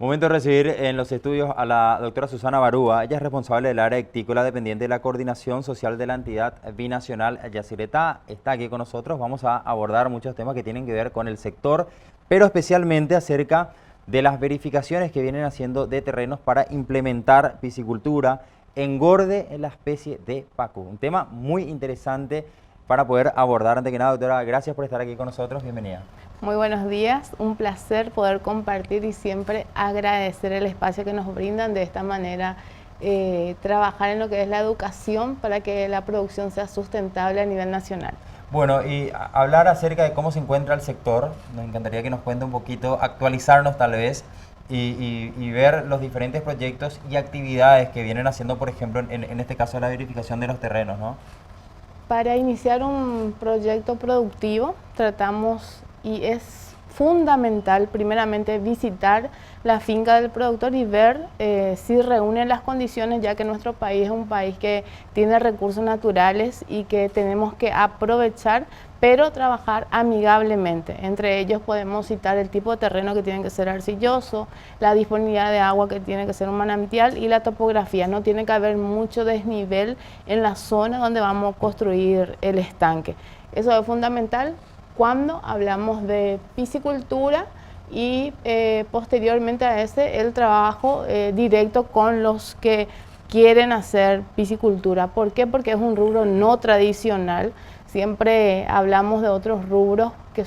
Momento de recibir en los estudios a la doctora Susana Barúa. Ella es responsable del área ictícola dependiente de la coordinación social de la entidad binacional Yacyretá. Está aquí con nosotros. Vamos a abordar muchos temas que tienen que ver con el sector, pero especialmente acerca de las verificaciones que vienen haciendo de terrenos para implementar piscicultura, engorde en la especie de pacu. Un tema muy interesante para poder abordar. Antes que nada, doctora, gracias por estar aquí con nosotros. Bienvenida. Muy buenos días, un placer poder compartir y siempre agradecer el espacio que nos brindan de esta manera, trabajar en lo que es la educación para que la producción sea sustentable a nivel nacional. Bueno, y hablar acerca de cómo se encuentra el sector, nos encantaría que nos cuente un poquito, actualizarnos tal vez y ver los diferentes proyectos y actividades que vienen haciendo, por ejemplo, en este caso la verificación de los terrenos, ¿no? Para iniciar un proyecto productivo tratamos y es fundamental primeramente visitar la finca del productor y ver si reúne las condiciones, ya que nuestro país es un país que tiene recursos naturales y que tenemos que aprovechar, pero trabajar amigablemente. Entre ellos podemos citar el tipo de terreno que tiene que ser arcilloso, la disponibilidad de agua que tiene que ser un manantial y la topografía. No tiene que haber mucho desnivel en la zona donde vamos a construir el estanque. Eso es fundamental cuando hablamos de piscicultura y posteriormente a ese el trabajo directo con los que quieren hacer piscicultura. ¿Por qué? Porque es un rubro no tradicional. Siempre hablamos de otros rubros que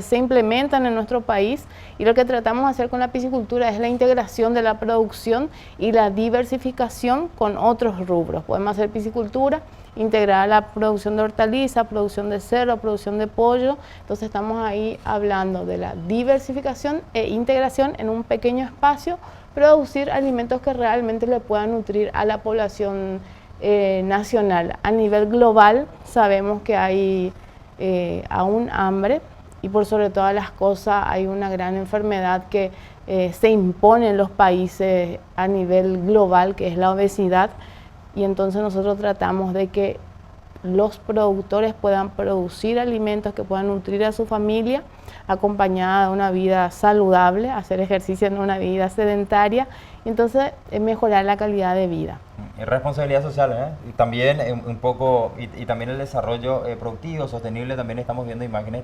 se implementan en nuestro país y lo que tratamos de hacer con la piscicultura es la integración de la producción y la diversificación con otros rubros. Podemos hacer piscicultura, integrar la producción de hortalizas, producción de cerdo, producción de pollo. Entonces estamos ahí hablando de la diversificación e integración en un pequeño espacio, producir alimentos que realmente le puedan nutrir a la población nacional. A nivel global sabemos que hay aún hambre y por sobre todas las cosas hay una gran enfermedad que se impone en los países a nivel global, que es la obesidad, y entonces nosotros tratamos de que los productores puedan producir alimentos que puedan nutrir a su familia, acompañada de una vida saludable, hacer ejercicio en una vida sedentaria, y entonces mejorar la calidad de vida. Y responsabilidad social, ¿eh? Y también un poco, y también el desarrollo productivo, sostenible, también estamos viendo imágenes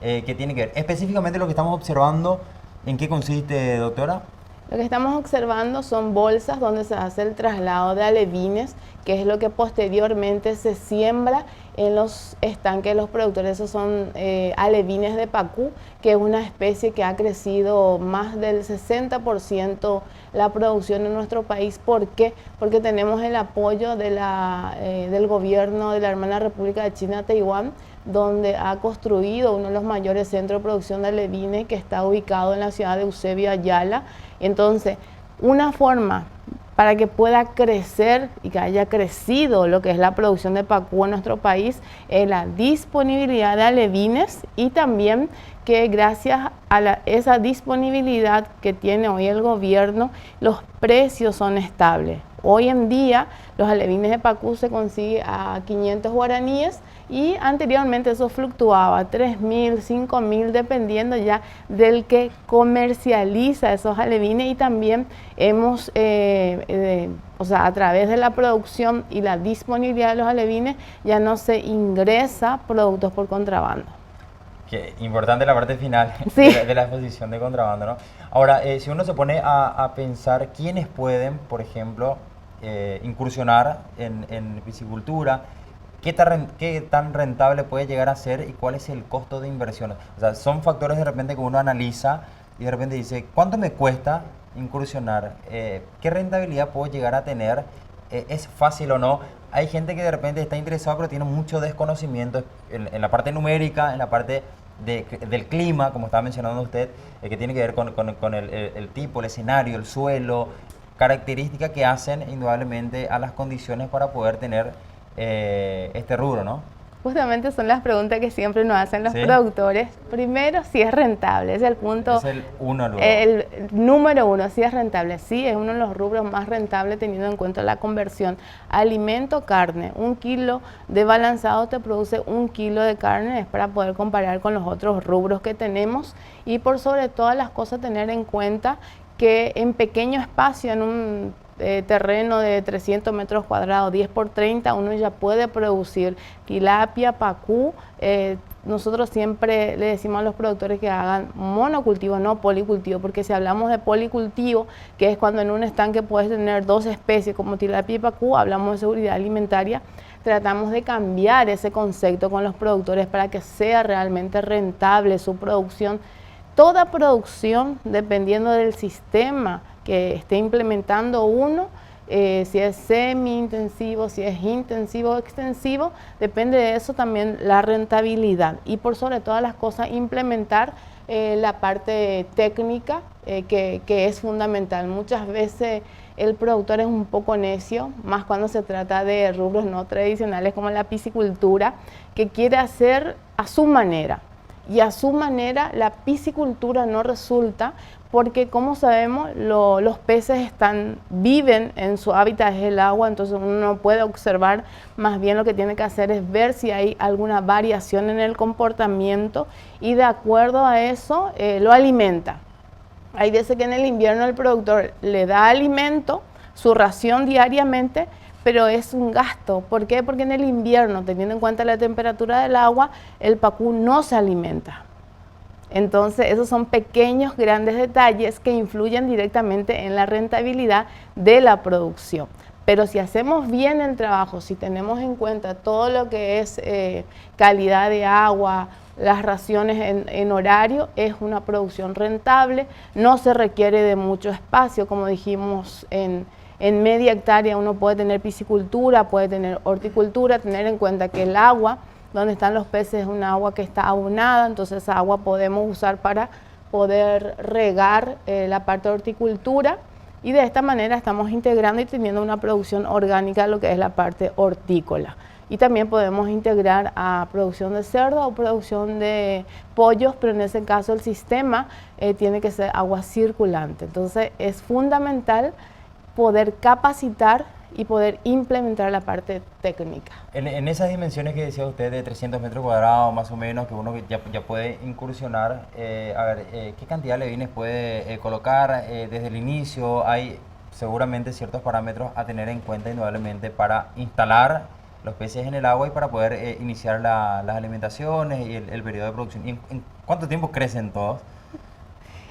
que tienen que ver. Específicamente lo que estamos observando, ¿en qué consiste, doctora? Lo que estamos observando son bolsas donde se hace el traslado de alevines, que es lo que posteriormente se siembra en los estanques de los productores. Esos son alevines de pacú, que es una especie que ha crecido más del 60% la producción en nuestro país. ¿Por qué? Porque tenemos el apoyo de del gobierno de la hermana República de China, Taiwán, donde ha construido uno de los mayores centros de producción de alevines que está ubicado en la ciudad de Eusebio, Ayala. Entonces, una forma para que pueda crecer y que haya crecido lo que es la producción de pacú en nuestro país es la disponibilidad de alevines y también que gracias a esa disponibilidad que tiene hoy el gobierno, los precios son estables. Hoy en día los alevines de pacú se consigue a 500 guaraníes y anteriormente eso fluctuaba 3.000, 5.000 dependiendo ya del que comercializa esos alevines, y también hemos, o sea, a través de la producción y la disponibilidad de los alevines ya no se ingresa productos por contrabando. Qué importante la parte final Sí. de la exposición de contrabando, ¿no? Ahora, si uno se pone a pensar quiénes pueden, por ejemplo, incursionar en piscicultura, ¿qué tan rentable puede llegar a ser y cuál es el costo de inversión? O sea, son factores de repente que uno analiza y de repente dice, ¿cuánto me cuesta incursionar? ¿Qué rentabilidad puedo llegar a tener? ¿Es fácil o no? Hay gente que de repente está interesada pero tiene mucho desconocimiento en la parte numérica, en la parte del clima, como estaba mencionando usted, que tiene que ver con el tipo, el escenario, el suelo, características que hacen indudablemente a las condiciones para poder tener este rubro, ¿no? Justamente son las preguntas que siempre nos hacen los ¿Sí? productores. Primero, si es rentable, es el punto. Es el uno luego. El número uno, si es rentable. Sí, es uno de los rubros más rentables teniendo en cuenta la conversión. Alimento, carne. 1 kilo de balanzado te produce 1 kilo de carne, es para poder comparar con los otros rubros que tenemos. Y por sobre todas las cosas tener en cuenta que en pequeño espacio, en un terreno de 300 metros cuadrados, 10 por 30, uno ya puede producir tilapia, pacú. Nosotros siempre le decimos a los productores que hagan monocultivo, no policultivo, porque si hablamos de policultivo, que es cuando en un estanque puedes tener 2 especies como tilapia y pacú, hablamos de seguridad alimentaria. Tratamos de cambiar ese concepto con los productores para que sea realmente rentable su producción. Toda producción, dependiendo del sistema que esté implementando uno, si es semi-intensivo, si es intensivo o extensivo, depende de eso también la rentabilidad. Y por sobre todas las cosas, implementar la parte técnica que es fundamental. Muchas veces el productor es un poco necio, más cuando se trata de rubros no tradicionales como la piscicultura, que quiere hacer a su manera. Y a su manera la piscicultura no resulta porque, como sabemos, los peces viven en su hábitat, es el agua, entonces uno no puede observar, más bien lo que tiene que hacer es ver si hay alguna variación en el comportamiento y de acuerdo a eso lo alimenta. Hay veces que en el invierno el productor le da alimento, su ración diariamente, pero es un gasto. ¿Por qué? Porque en el invierno, teniendo en cuenta la temperatura del agua, el pacú no se alimenta. Entonces, esos son pequeños, grandes detalles que influyen directamente en la rentabilidad de la producción. Pero si hacemos bien el trabajo, si tenemos en cuenta todo lo que es calidad de agua, las raciones en horario, es una producción rentable, no se requiere de mucho espacio, como dijimos, en media hectárea uno puede tener piscicultura, puede tener horticultura, tener en cuenta que el agua donde están los peces es una agua que está abonada, entonces esa agua podemos usar para poder regar la parte de horticultura y de esta manera estamos integrando y teniendo una producción orgánica lo que es la parte hortícola. Y también podemos integrar a producción de cerdo o producción de pollos, pero en ese caso el sistema tiene que ser agua circulante. Entonces es fundamental poder capacitar y poder implementar la parte técnica. En esas dimensiones que decía usted de 300 metros cuadrados más o menos, que uno ya puede incursionar, ¿qué cantidad de alevines puede colocar desde el inicio? Hay seguramente ciertos parámetros a tener en cuenta indudablemente para instalar los peces en el agua y para poder iniciar las alimentaciones y el periodo de producción. ¿Y en cuánto tiempo crecen todos?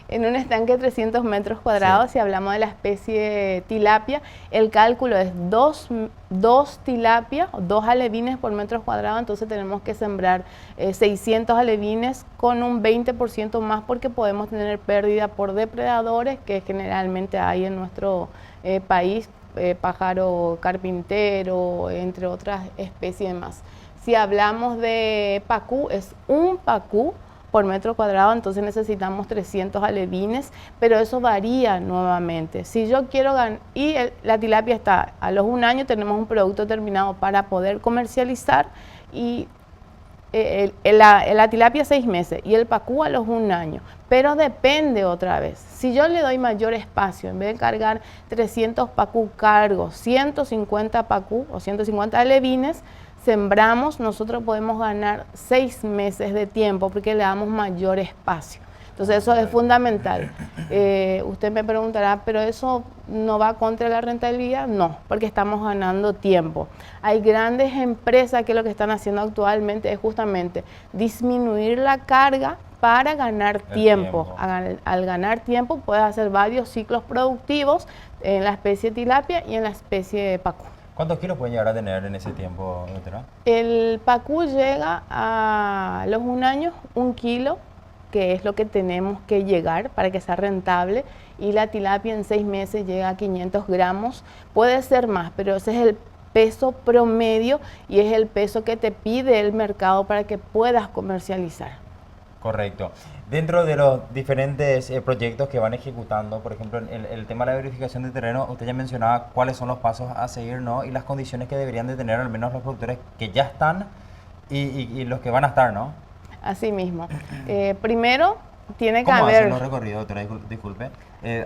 En un estanque de 300 metros cuadrados, sí. Si hablamos de la especie tilapia, el cálculo es dos tilapias, 2 alevines por metro cuadrado, entonces tenemos que sembrar 600 alevines con un 20% más porque podemos tener pérdida por depredadores que generalmente hay en nuestro país, pájaro carpintero, entre otras especies más. Si hablamos de pacú, es un pacú por metro cuadrado, entonces necesitamos 300 alevines, pero eso varía nuevamente. Si yo quiero ganar, y la tilapia está, a los 1 año tenemos un producto terminado para poder comercializar, y la tilapia 6 meses y el pacú a los 1 año, pero depende otra vez. Si yo le doy mayor espacio, en vez de cargar 300 pacú, cargo 150 pacú o 150 alevines, sembramos, nosotros podemos ganar 6 meses de tiempo porque le damos mayor espacio. Entonces eso es fundamental. Usted me preguntará, ¿pero eso no va contra la rentabilidad? No, porque estamos ganando tiempo. Hay grandes empresas que lo que están haciendo actualmente es justamente disminuir la carga para ganar tiempo. Al ganar tiempo puedes hacer varios ciclos productivos en la especie tilapia y en la especie pacú. ¿Cuántos kilos pueden llegar a tener en ese tiempo, doctora? El pacú llega a los 1 año, 1 kilo, que es lo que tenemos que llegar para que sea rentable, y la tilapia en 6 meses llega a 500 gramos, puede ser más, pero ese es el peso promedio y es el peso que te pide el mercado para que puedas comercializar. Correcto. Dentro de los diferentes proyectos que van ejecutando, por ejemplo, el tema de la verificación de terreno, usted ya mencionaba cuáles son los pasos a seguir, ¿no? Y las condiciones que deberían de tener al menos los productores que ya están y los que van a estar, ¿no? Así mismo. Primero, tiene que ¿Cómo haber... hacen los recorridos, doctora? Disculpe.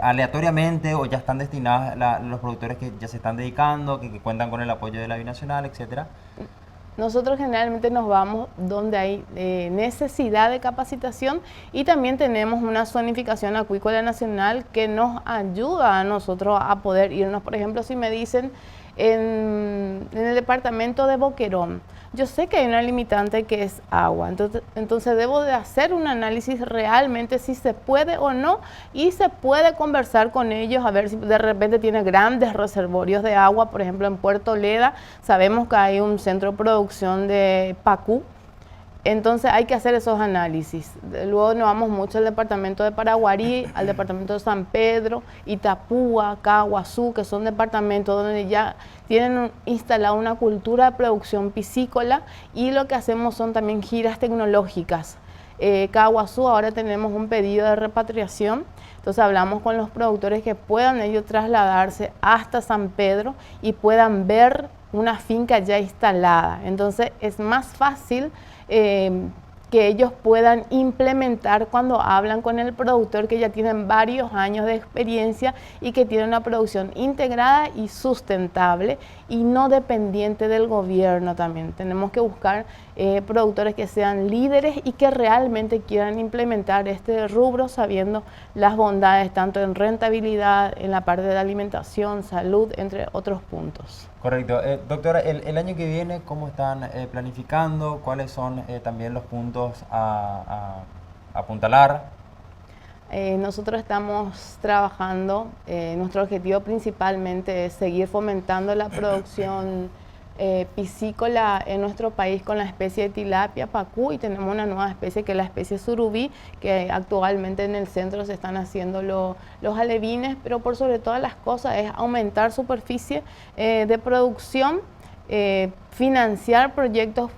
¿Aleatoriamente o ya están destinados los productores que ya se están dedicando, que cuentan con el apoyo de la binacional, etcétera? Nosotros generalmente nos vamos donde hay necesidad de capacitación y también tenemos una zonificación acuícola nacional que nos ayuda a nosotros a poder irnos. Por ejemplo, si me dicen en el departamento de Boquerón, yo sé que hay una limitante que es agua, entonces debo de hacer un análisis realmente si se puede o no, y se puede conversar con ellos a ver si de repente tiene grandes reservorios de agua. Por ejemplo, en Puerto Leda sabemos que hay un centro de producción de Pacú. Entonces hay que hacer esos análisis. Luego nos vamos mucho al departamento de Paraguarí, al departamento de San Pedro, Itapúa, Caguazú, que son departamentos donde ya tienen instalada una cultura de producción piscícola, y lo que hacemos son también giras tecnológicas. Caguazú, ahora tenemos un pedido de repatriación, entonces hablamos con los productores que puedan ellos trasladarse hasta San Pedro y puedan ver una finca ya instalada. Entonces es más fácil que ellos puedan implementar cuando hablan con el productor, que ya tienen varios años de experiencia y que tiene una producción integrada y sustentable y no dependiente del gobierno. También tenemos que buscar productores que sean líderes y que realmente quieran implementar este rubro, sabiendo las bondades tanto en rentabilidad, en la parte de alimentación, salud, entre otros puntos. Correcto. Doctora, el año que viene, ¿cómo están planificando? ¿Cuáles son también los puntos a apuntalar? Nosotros estamos trabajando, nuestro objetivo principalmente es seguir fomentando la producción piscícola en nuestro país con la especie de tilapia pacú, y tenemos una nueva especie que es la especie surubí, que actualmente en el centro se están haciendo los alevines, pero por sobre todas las cosas es aumentar superficie de producción, financiar proyectos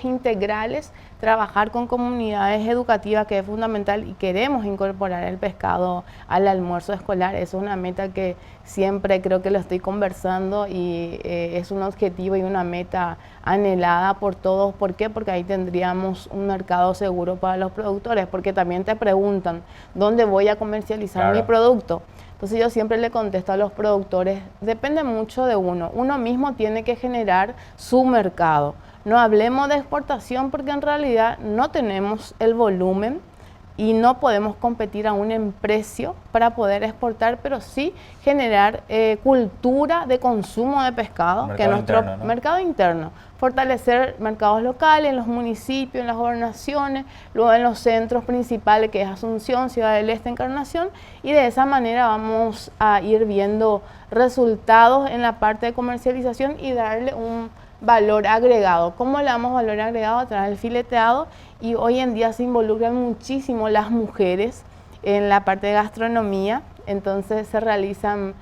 integrales, trabajar con comunidades educativas, que es fundamental, y queremos incorporar el pescado al almuerzo escolar. Es una meta que siempre creo que lo estoy conversando, y es un objetivo y una meta anhelada por todos. ¿Por qué? Porque ahí tendríamos un mercado seguro para los productores, porque también te preguntan, ¿dónde voy a comercializar mi producto? Entonces yo siempre le contesto a los productores, depende mucho de uno. Uno mismo tiene que generar su mercado. No hablemos de exportación porque en realidad no tenemos el volumen y no podemos competir aún en precio para poder exportar, pero sí generar cultura de consumo de pescado, que es nuestro interno, ¿no? mercado interno. Fortalecer mercados locales en los municipios, en las gobernaciones, luego en los centros principales, que es Asunción, Ciudad del Este, Encarnación, y de esa manera vamos a ir viendo resultados en la parte de comercialización y darle un valor agregado. ¿Cómo le damos valor agregado? A través del fileteado, y hoy en día se involucran muchísimo las mujeres en la parte de gastronomía, entonces se realizan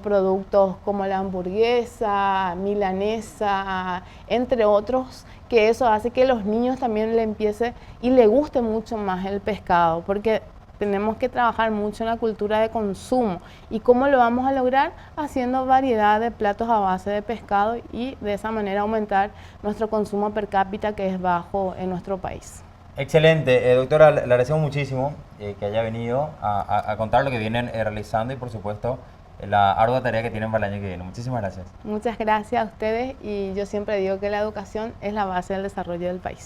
productos como la hamburguesa, milanesa, entre otros, que eso hace que los niños también le empiece y le guste mucho más el pescado, porque tenemos que trabajar mucho en la cultura de consumo. ¿Y cómo lo vamos a lograr? Haciendo variedad de platos a base de pescado, y de esa manera aumentar nuestro consumo per cápita, que es bajo en nuestro país. Excelente. Doctora, le agradecemos muchísimo que haya venido a contar lo que vienen realizando y, por supuesto, la ardua tarea que tienen para el año que viene. Muchísimas gracias. Muchas gracias a ustedes, y yo siempre digo que la educación es la base del desarrollo del país.